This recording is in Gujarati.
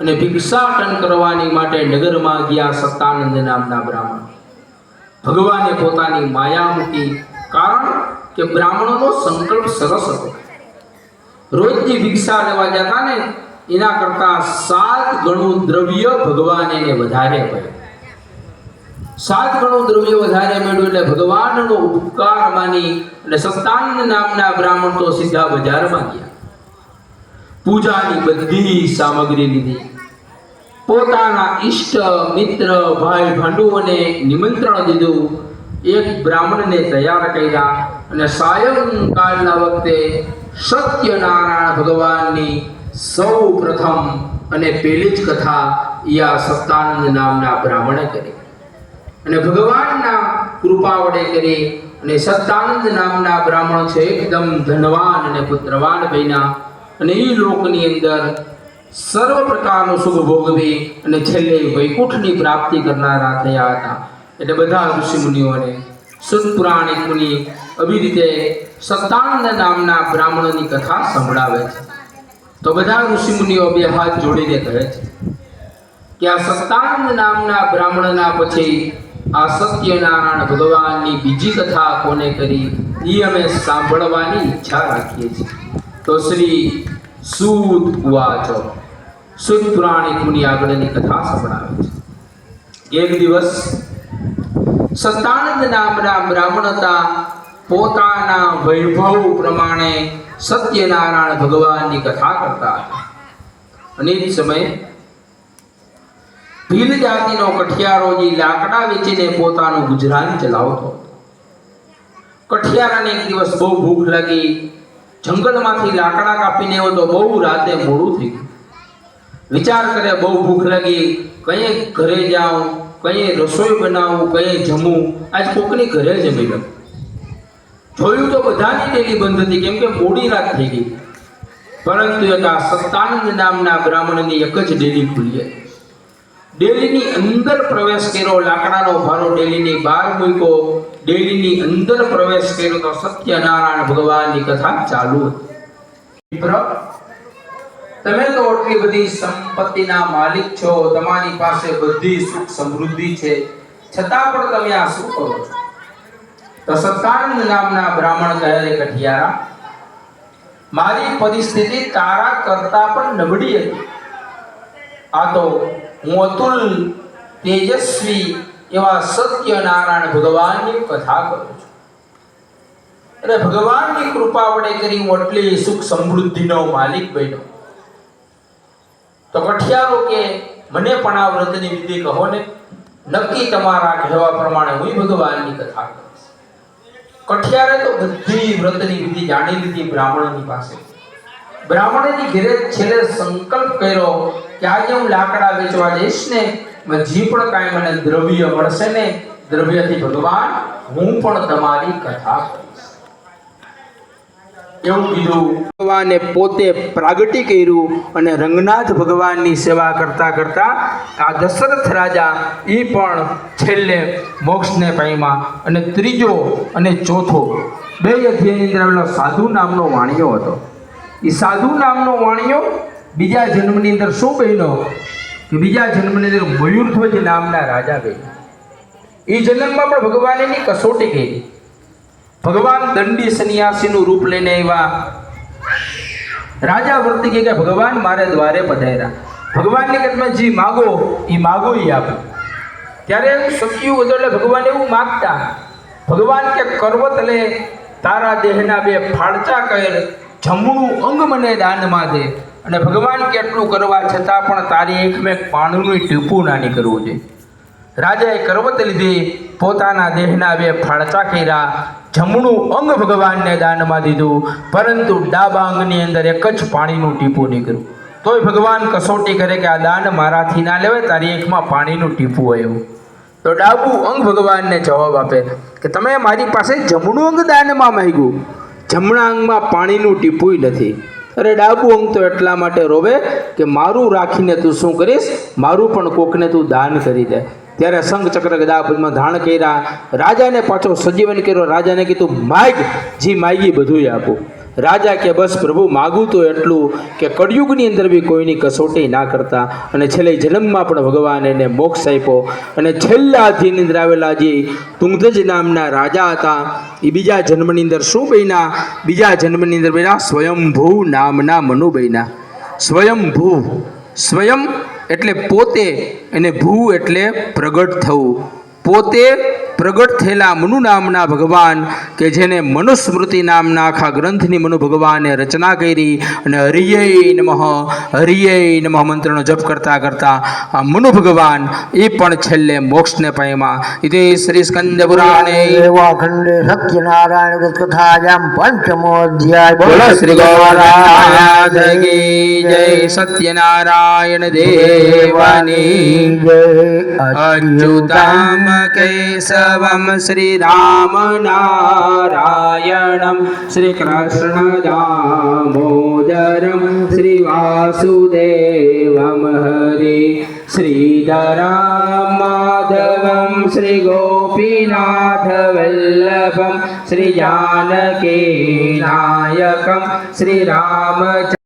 અને ભિક્ષાટન કરવાની માટે નગરમાં ગયા સત્તાનંદ નામના બ્રાહ્મણ. ભગવાને પોતાની માયા મૂકી, કારણ કે બ્રાહ્મણોનો સંકલ્પ સરસ હતો. રોજની ભિક્ષા લેવા જતા ને એના કરતા 7 ગણું દ્રવ્ય ભગવાન એને વધારે મળ્યું. 7 ગણું દ્રવ્ય વધારે મળ્યું એટલે ભગવાનનો ઉપકાર માની અને સત્તાનંદ નામના બ્રાહ્મણ તો સીધા બજારમાં ગયા. પૂજાની બધી સામગ્રી લીધી. પોતાના ઈષ્ટ મિત્ર ભાઈ ભાંડુઓને નિમંત્રણ દીધું. એક બ્રાહ્મણને તૈયાર કર્યા અને સાયંકાળના વખતે સત્યનારાયણ ભગવાનની સૌ પ્રથમ અને પહેલી જ કથા યા સત્તાનંદ નામના બ્રાહ્મણે કરી અને ભગવાનના કૃપા વડે કરી. અને સત્તાનંદ નામના બ્રાહ્મણ છે એકદમ ધનવાન અને પુત્રવાન બન્યા અને એ લોકની અંદર સર્વ પ્રકારનું સુખ ભોગવી અને છેલ્લે વૈકુંઠની પ્રાપ્તિ કરનારા થયા હતા. એટલે બધા ઋષિમુનિઓને સુત પુરાણિક મુનિ આવી રીતે સત્તાનંદ નામના બ્રાહ્મણની કથા સંભળાવે છે. તો બધા ઋષિમુનિઓ 2 હાથ જોડીને કહે છે કે આ સત્તાનંદ નામના બ્રાહ્મણના પછી આ સત્યનારાયણ ભગવાનની બીજી કથા કોને કરી એ અમે સાંભળવાની ઈચ્છા રાખીએ છીએ. તો શ્રી સૂત ઉવાચો, સુત પુરાણિક મુનિ આગળની કથા સંભળાવે છે. એક દિવસ સત્તાનંદ નામના બ્રાહ્મણ હતા. પોતાના વૈભવ પ્રમાણે સત્યનારાયણ ભગવાનની કથા કરતા હતા. અને એ સમયે ભીલ જાતિનો કઠિયારો જે લાકડા વેચીને પોતાનું ગુજરાન ચલાવતો હતો. કઠિયારાને એક દિવસ બહુ ભૂખ લાગી. જંગલમાંથી લાકડા કાપીને આવ્યો તો બહુ રાતે મોડું થઈ ગયું. વિચાર કરે, બહુ ભૂખ લાગી, કઈ ઘરે જાઉં, કઈ રસોઈ બનાવું, કઈ જમું, આજ કોકની ઘરે જમી લઉં. જોયું તો બધાની ડેલી બંધ હતી, કેમ કે મોડી રાત થઈ ગઈ. પરંતુ એક આ સત્તાનંદ નામના બ્રાહ્મણની એક જ ડેલી ખુલી. ડેલીની અંદર પ્રવેશ કર્યો, લાકડાનો ભારો ડેલીની બહાર મૂક્યો. ડેલીની અંદર પ્રવેશ કર્યો તો સત્યનારાયણ ભગવાનની કથા ચાલુ હતી. તમે તો આટલી બધી સંપત્તિના માલિક છો, તમારી પાસે બધી સુખ સમૃદ્ધિ છે, છતાં પણ તમે આ શું કરો છો? તો સત્તાનંદ નામના બ્રાહ્મણ કહે, કઠિયારા, મારી પરિસ્થિતિ તારા કરતા પણ નબળી હતી. આ તો હું અતુલ તેજસ્વી એવા સત્યનારાયણ ભગવાનની કથા કરું છું. અને ભગવાનની કૃપા વડે કરી હું આટલી સુખ સમૃદ્ધિનો માલિક બન્યો. તો કઠિયારો કે, મને પણ આ વ્રતની વિધિ કહો ને. નક્કી તમારા કહેવા પ્રમાણે હું ભગવાનની કથા કરીશ. કઠિયારે તો બધી વ્રતની વિધિ જાણી લીધી બ્રાહ્મણની પાસે. બ્રાહ્મણની ઘેરે છેલ્લે સંકલ્પ કર્યો કે આજે હું લાકડા વેચવા જઈશ ને, જે પણ કાંઈ મને દ્રવ્ય મળશે ને, દ્રવ્યથી ભગવાન હું પણ તમારી કથા કરીશ. એવું કીધું. ભગવાને પોતે પ્રાગટ્ય કર્યું અને રંગનાથ ભગવાનની સેવા કરતા કરતા આ દશરથ રાજા એ પણ છેલ્લે મોક્ષને પામ્યા. અને ત્રીજો અને ચોથો 2 અધ્યાયની અંદર આવેલો સાધુ નામનો વાણિયો હતો. એ સાધુ નામનો વાણિયો બીજા જન્મની અંદર શું બન્યો કે બીજા જન્મની અંદર મયુરધ્વજ નામના રાજા બન્યા. એ જન્મમાં પણ ભગવાને એની કસોટી કરી. ભગવાન દંડી સન્યાસીનું રૂપ લઈને આવ્યા. રાજા વર્તી કે ભગવાન મારે દ્વારે પધાર્યા. ભગવાનની કથમાં જે માગો એ માગો એ આપો. ત્યારે સત્યુગ હતો એટલે ભગવાન એવું માગતા. ભગવાન કે કરવત લે, તારા દેહના 2 ફાળચા કર, જમણું અંગ મને દાનમાં દે. અને ભગવાન કેટલું કરવા છતાં પણ તારી એક મેં પાણીનું ટીપું ના નીકળવું છે. રાજાએ કરવત લીધી, પોતાના દેહના 2 ફાળચા કર્યા, જમણું અંગ ભગવાનને દાનમાં દીધું, પરંતુ ડાબા અંગની અંદર એક જ પાણીનું ટીપું નીકળ્યું. તોય ભગવાન કસોટી કરે કે આ દાન મારાથી ના લેવાય, તારી એકમાં પાણીનું ટીપું આવ્યું. તો ડાબું અંગ ભગવાનને જવાબ આપે કે તમે મારી પાસે જમણું અંગ દાનમાં માંગ્યું, જમણા અંગમાં પાણીનું ટીપું નથી. અરે ડાબું અંગ તો એટલા માટે રોવે કે મારું રાખીને તું શું કરીશ, મારું પણ કોકને તું દાન કરી દે. ત્યારે શંખ ચક્ર ગદા પદ્મમાં ધારણ કર્યા. રાજાને પાછો સજીવન કર્યો. રાજાને કીધું માગ, જે માગી બધું આપું. રાજા કે બસ પ્રભુ માગું તો એટલું કે કળિયુગની અંદર બી કોઈની કસોટી ના કરતા, અને છેલ્લે જન્મમાં પણ ભગવાન એને મોક્ષ આપ્યો. અને છેલ્લા અધ્યાયની અંદર આવેલા જે તુંગધજ નામના રાજા હતા એ બીજા જન્મની અંદર શું બન્યા? બીજા જન્મની અંદર બન્યા સ્વયંભૂ નામના મનુ બન્યા. સ્વયંભૂ, સ્વયં એટલે પોતે, અને ભૂ એટલે પ્રગટ થવું. પોતે પ્રગટ થયેલા મનુ નામના ભગવાન કે જેને મનુસ્મૃતિ નામના આખા ગ્રંથની મનુ ભગવાને રચના કરી, અને હરિયે નમઃ મંત્રનો જપ કરતા કરતા આ મનુ ભગવાન એ પણ છેલ્લે મોક્ષને પામ્યા. ઇતિ શ્રી સ્કંદ પુરાણે ખંડે સત્યનારાયણ કથાયામ પંચમોધ્યાય. બોલો શ્રી ગોરાજ કી જય. સત્યનારાયણ દેવાની અચ્યુતામ કેશવમ શ્રી રામ નારાયણમ શ્રી કૃષ્ણ દામોદરમ શ્રી વાસુદેવમ હરે શ્રીધરમ માધવમ શ્રી ગોપીનાથ વલ્લભમ શ્રી જાનકી નાયકમ શ્રી રામ